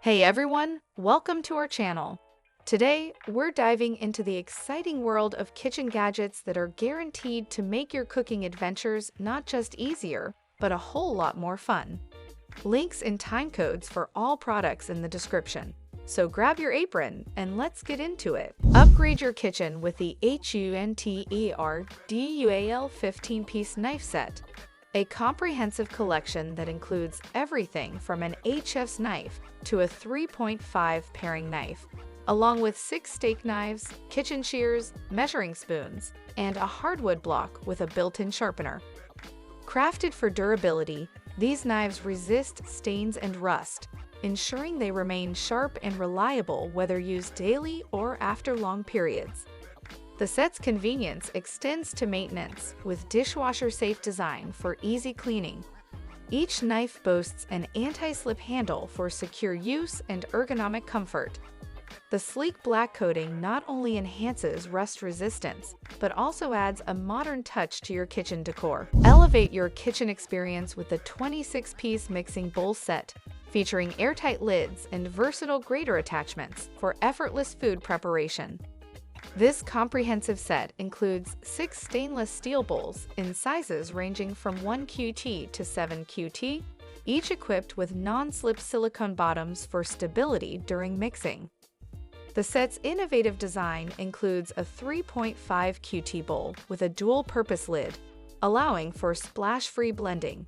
Hey everyone, welcome to our channel. Today, we're diving into the exciting world of kitchen gadgets that are guaranteed to make your cooking adventures not just easier, but a whole lot more fun. Links and time codes for all products in the description. So grab your apron and let's get into it. Upgrade your kitchen with the HUNTER DUAL 15-piece knife set. A comprehensive collection that includes everything from an 8-chef's knife to a 3.5 paring knife, along with 6 steak knives, kitchen shears, measuring spoons, and a hardwood block with a built-in sharpener. Crafted for durability, these knives resist stains and rust, ensuring they remain sharp and reliable whether used daily or after long periods. The set's convenience extends to maintenance with dishwasher-safe design for easy cleaning. Each knife boasts an anti-slip handle for secure use and ergonomic comfort. The sleek black coating not only enhances rust resistance, but also adds a modern touch to your kitchen decor. Elevate your kitchen experience with the 26-piece mixing bowl set, featuring airtight lids and versatile grater attachments for effortless food preparation. This comprehensive set includes 6 stainless steel bowls in sizes ranging from 1QT to 7QT, each equipped with non-slip silicone bottoms for stability during mixing. The set's innovative design includes a 3.5 QT bowl with a dual-purpose lid, allowing for splash-free blending.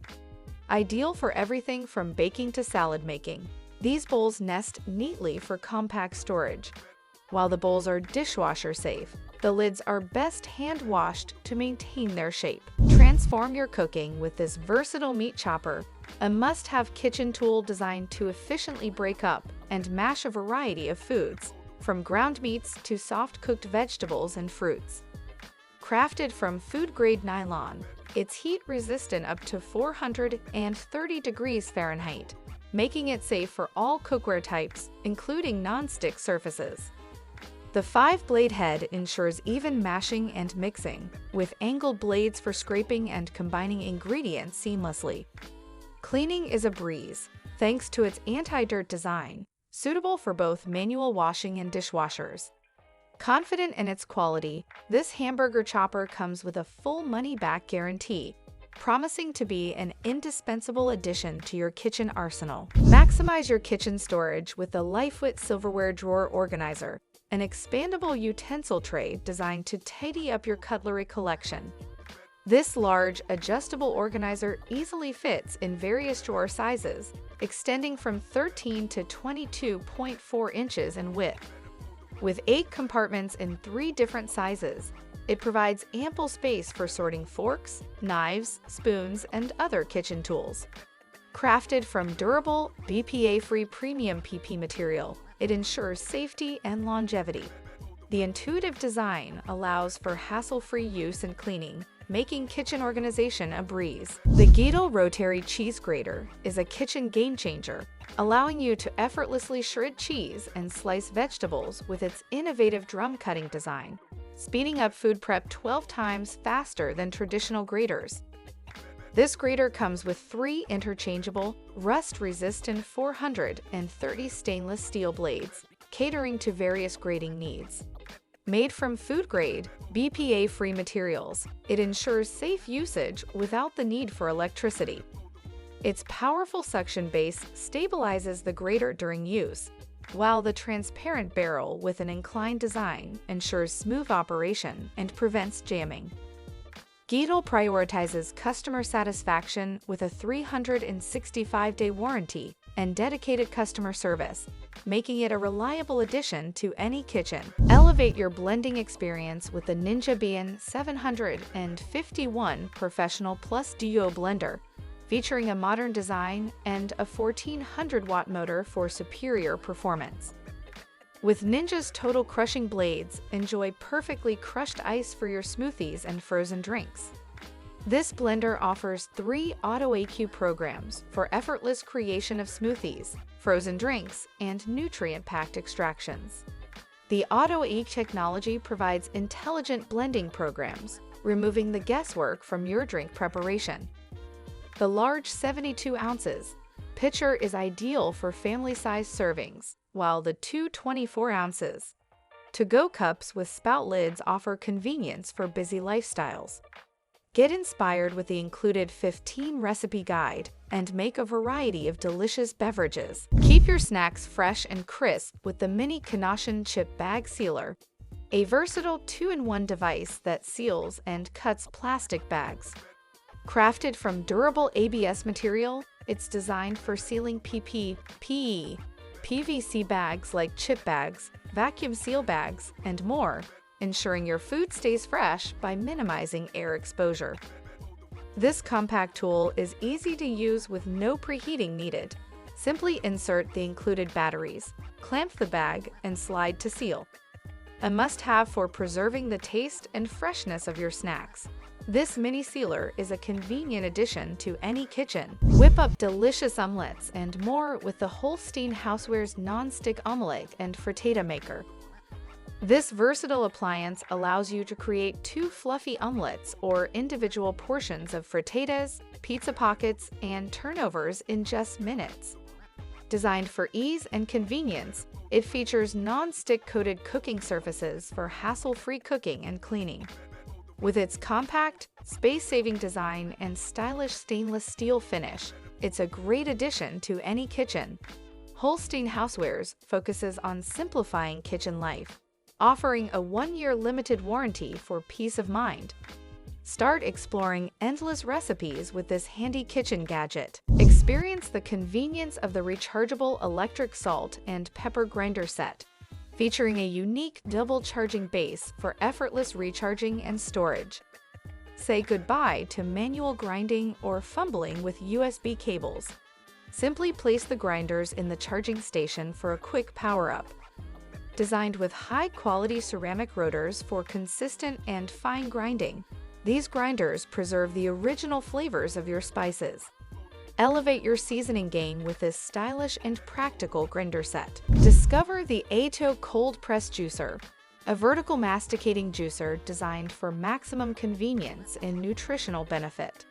Ideal for everything from baking to salad making, these bowls nest neatly for compact storage. While the bowls are dishwasher safe, the lids are best hand-washed to maintain their shape. Transform your cooking with this versatile meat chopper, a must-have kitchen tool designed to efficiently break up and mash a variety of foods, from ground meats to soft-cooked vegetables and fruits. Crafted from food-grade nylon, it's heat-resistant up to 430 degrees Fahrenheit, making it safe for all cookware types, including non-stick surfaces. The 5-blade head ensures even mashing and mixing, with angled blades for scraping and combining ingredients seamlessly. Cleaning is a breeze, thanks to its anti-dirt design, suitable for both manual washing and dishwashers. Confident in its quality, this hamburger chopper comes with a full money-back guarantee, promising to be an indispensable addition to your kitchen arsenal. Maximize your kitchen storage with the LifeWit Silverware Drawer Organizer, an expandable utensil tray designed to tidy up your cutlery collection. This large, adjustable organizer easily fits in various drawer sizes, extending from 13 to 22.4 inches in width. With 8 compartments in 3 different sizes, it provides ample space for sorting forks, knives, spoons, and other kitchen tools. Crafted from durable, BPA-free premium PP material, it ensures safety and longevity. The intuitive design allows for hassle-free use and cleaning, making kitchen organization a breeze. The Geedle Rotary Cheese Grater is a kitchen game-changer, allowing you to effortlessly shred cheese and slice vegetables with its innovative drum-cutting design, speeding up food prep 12 times faster than traditional graters. This grater comes with 3 interchangeable, rust-resistant 430 stainless steel blades, catering to various grating needs. Made from food-grade, BPA-free materials, it ensures safe usage without the need for electricity. Its powerful suction base stabilizes the grater during use, while the transparent barrel with an inclined design ensures smooth operation and prevents jamming. Geedle prioritizes customer satisfaction with a 365-day warranty and dedicated customer service, making it a reliable addition to any kitchen. Elevate your blending experience with the Ninja Bean 751 Professional Plus Duo Blender, featuring a modern design and a 1400-watt motor for superior performance. With Ninja's total crushing blades, enjoy perfectly crushed ice for your smoothies and frozen drinks. This blender offers 3 Auto AQ programs for effortless creation of smoothies, frozen drinks, and nutrient-packed extractions. The Auto AQ technology provides intelligent blending programs, removing the guesswork from your drink preparation. The large 72 ounces pitcher is ideal for family-sized servings, while the two 24 ounces to-go cups with spout lids offer convenience for busy lifestyles. Get inspired with the included 15 recipe guide and make a variety of delicious beverages. Keep your snacks fresh and crisp with the Mini Kanashan Chip Bag Sealer, a versatile 2-in-1 device that seals and cuts plastic bags. Crafted from durable ABS material, it's designed for sealing PP, PE, PVC bags like chip bags, vacuum seal bags, and more, ensuring your food stays fresh by minimizing air exposure. This compact tool is easy to use with no preheating needed. Simply insert the included batteries, clamp the bag, and slide to seal. A must-have for preserving the taste and freshness of your snacks. This mini sealer is a convenient addition to any kitchen. Whip up delicious omelettes and more with the Holstein Housewares non-stick omelette and frittata maker. This versatile appliance allows you to create 2 fluffy omelettes or individual portions of frittatas, pizza pockets, and turnovers in just minutes. Designed for ease and convenience, it features non-stick coated cooking surfaces for hassle-free cooking and cleaning. With its compact, space-saving design and stylish stainless steel finish, it's a great addition to any kitchen. Holstein Housewares focuses on simplifying kitchen life, offering a 1-year limited warranty for peace of mind. Start exploring endless recipes with this handy kitchen gadget. Experience the convenience of the rechargeable electric salt and pepper grinder set, featuring a unique double charging base for effortless recharging and storage. Say goodbye to manual grinding or fumbling with USB cables. Simply place the grinders in the charging station for a quick power-up. Designed with high-quality ceramic rotors for consistent and fine grinding, these grinders preserve the original flavors of your spices. Elevate your seasoning game with this stylish and practical grinder set. Discover the Ato Cold Press Juicer, a vertical masticating juicer designed for maximum convenience and nutritional benefit.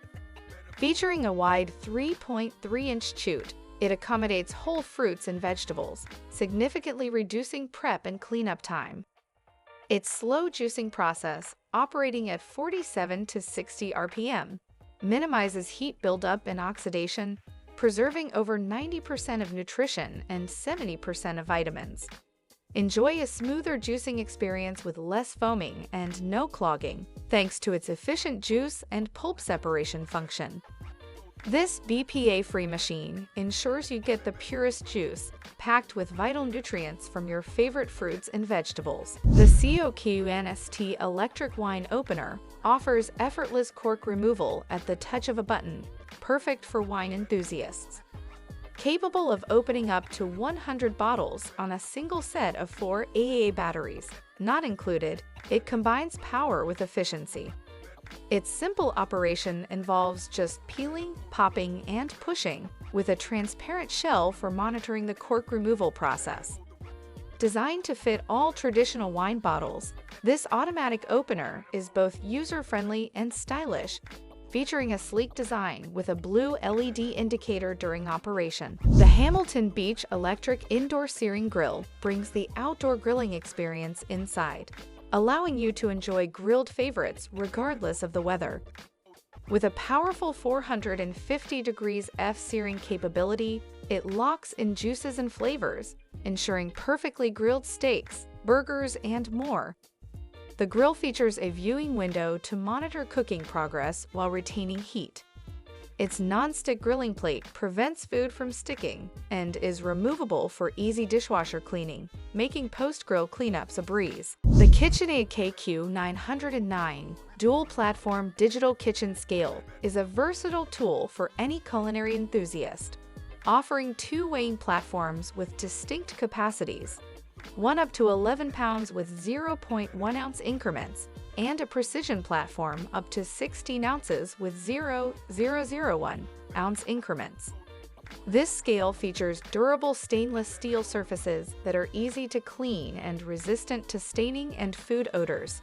Featuring a wide 3.3-inch chute, it accommodates whole fruits and vegetables, significantly reducing prep and cleanup time. Its slow juicing process, operating at 47 to 60 RPM, minimizes heat buildup and oxidation, preserving over 90% of nutrition and 70% of vitamins. Enjoy a smoother juicing experience with less foaming and no clogging, thanks to its efficient juice and pulp separation function. This BPA-free machine ensures you get the purest juice, packed with vital nutrients from your favorite fruits and vegetables. The COQNST electric wine opener offers effortless cork removal at the touch of a button, perfect for wine enthusiasts. Capable of opening up to 100 bottles on a single set of 4 AA batteries, not included, it combines power with efficiency. Its simple operation involves just peeling, popping, and pushing, with a transparent shell for monitoring the cork removal process. Designed to fit all traditional wine bottles, this automatic opener is both user-friendly and stylish, featuring a sleek design with a blue LED indicator during operation. The Hamilton Beach Electric Indoor Searing Grill brings the outdoor grilling experience inside, allowing you to enjoy grilled favorites regardless of the weather. With a powerful 450 degrees F searing capability, it locks in juices and flavors, ensuring perfectly grilled steaks, burgers, and more. The grill features a viewing window to monitor cooking progress while retaining heat. Its non-stick grilling plate prevents food from sticking and is removable for easy dishwasher cleaning, making post-grill cleanups a breeze. The KitchenAid KQ909 dual-platform digital kitchen scale is a versatile tool for any culinary enthusiast, offering 2 weighing platforms with distinct capacities, one up to 11 pounds with 0.1 ounce increments, and a precision platform up to 16 ounces with 0.001 ounce increments. This scale features durable stainless steel surfaces that are easy to clean and resistant to staining and food odors.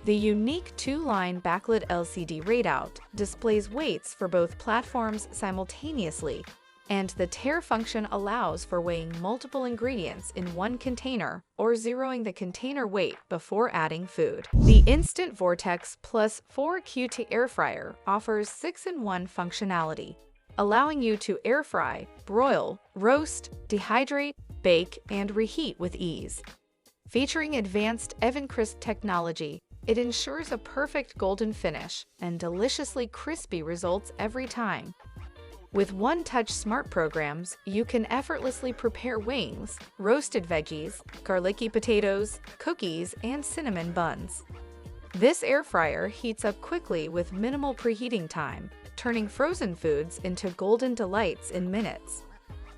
The unique 2-line backlit LCD readout displays weights for both platforms simultaneously, And the tare function allows for weighing multiple ingredients in one container or zeroing the container weight before adding food. The Instant Vortex Plus 4QT Air Fryer offers 6-in-1 functionality, allowing you to air fry, broil, roast, dehydrate, bake, and reheat with ease. Featuring advanced EvenCrisp technology, it ensures a perfect golden finish and deliciously crispy results every time. With one-touch smart programs, you can effortlessly prepare wings, roasted veggies, garlicky potatoes, cookies, and cinnamon buns. This air fryer heats up quickly with minimal preheating time, turning frozen foods into golden delights in minutes.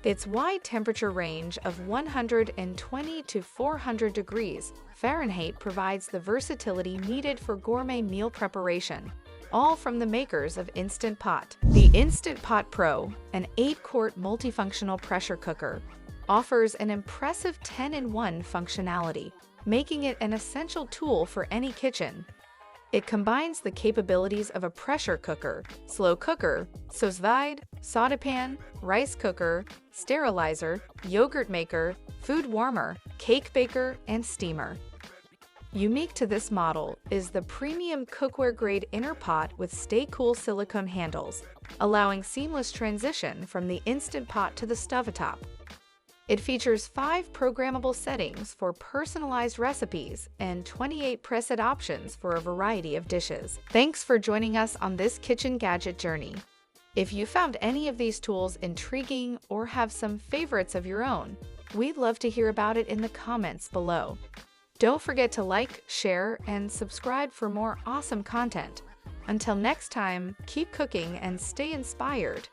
Its wide temperature range of 120 to 400 degrees Fahrenheit provides the versatility needed for gourmet meal preparation, all from the makers of Instant Pot. The Instant Pot Pro, an 8-quart multifunctional pressure cooker, offers an impressive 10-in-1 functionality, making it an essential tool for any kitchen. It combines the capabilities of a pressure cooker, slow cooker, sous vide, sautepan, rice cooker, sterilizer, yogurt maker, food warmer, cake baker, and steamer. Unique to this model is the premium cookware-grade inner pot with stay-cool silicone handles, allowing seamless transition from the Instant Pot to the stovetop. It features 5 programmable settings for personalized recipes and 28 preset options for a variety of dishes. Thanks for joining us on this kitchen gadget journey. If you found any of these tools intriguing or have some favorites of your own, we'd love to hear about it in the comments below. Don't forget to like, share, and subscribe for more awesome content. Until next time, keep cooking and stay inspired.